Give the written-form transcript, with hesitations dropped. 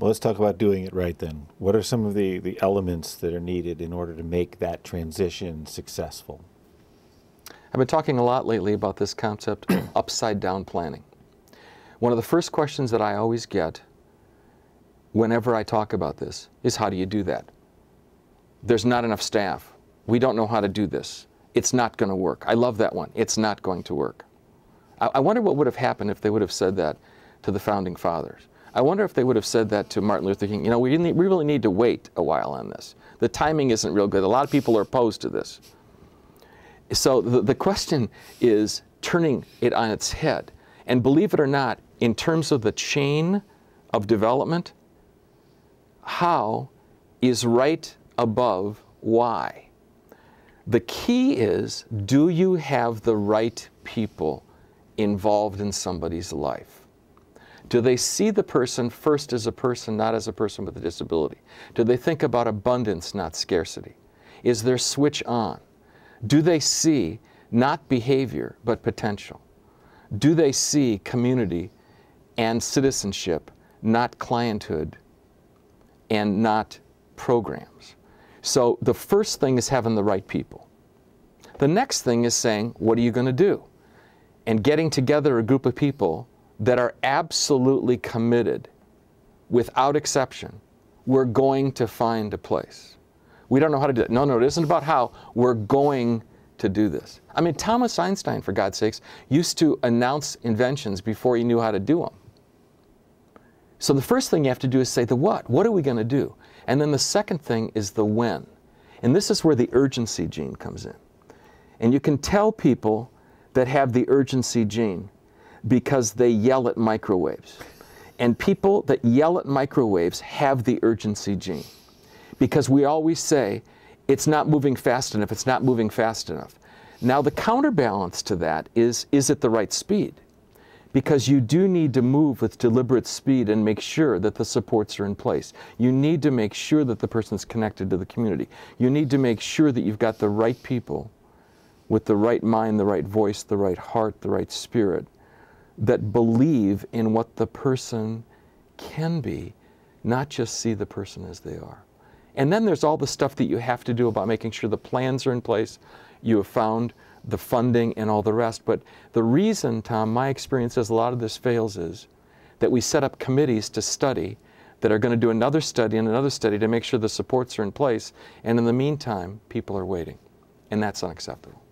Well, let's talk about doing it right then. What are some of the elements that are needed in order to make that transition successful? I've been talking a lot lately about this concept of upside-down planning. One of the first questions that I always get whenever I talk about this is, how do you do that? There's not enough staff. We don't know how to do this. It's not going to work. I love that one. It's not going to work. I wonder what would have happened if they would have said that to the Founding Fathers. I wonder if they would have said that to Martin Luther King. You know, we really need to wait a while on this. The timing isn't real good. A lot of people are opposed to this. So the question is turning it on its head. And believe it or not, in terms of the chain of development, how is right above why. The key is, do you have the right people involved in somebody's life? Do they see the person first as a person, not as a person with a disability? Do they think about abundance, not scarcity? Is their switch on? Do they see not behavior, but potential? Do they see community and citizenship, not clienthood and not programs? So the first thing is having the right people. The next thing is saying, what are you going to do? And getting together a group of people that are absolutely committed, without exception. We're going to find a place. We don't know how to do it. No, it isn't about how. We're going to do this. I mean, Thomas Einstein, for God's sakes, used to announce inventions before he knew how to do them. So the first thing you have to do is say the what. What are we going to do? And then the second thing is the when. And this is where the urgency gene comes in. And you can tell people that have the urgency gene because they yell at microwaves. And people that yell at microwaves have the urgency gene. Because we always say, it's not moving fast enough, it's not moving fast enough. Now the counterbalance to that is it the right speed? Because you do need to move with deliberate speed and make sure that the supports are in place. You need to make sure that the person's connected to the community. You need to make sure that you've got the right people with the right mind, the right voice, the right heart, the right spirit, that believe in what the person can be, not just see the person as they are. And then there's all the stuff that you have to do about making sure the plans are in place, you have found the funding and all the rest. But the reason, Tom, my experience as a lot of this fails is that we set up committees to study that are going to do another study and another study to make sure the supports are in place. And in the meantime, people are waiting. And that's unacceptable.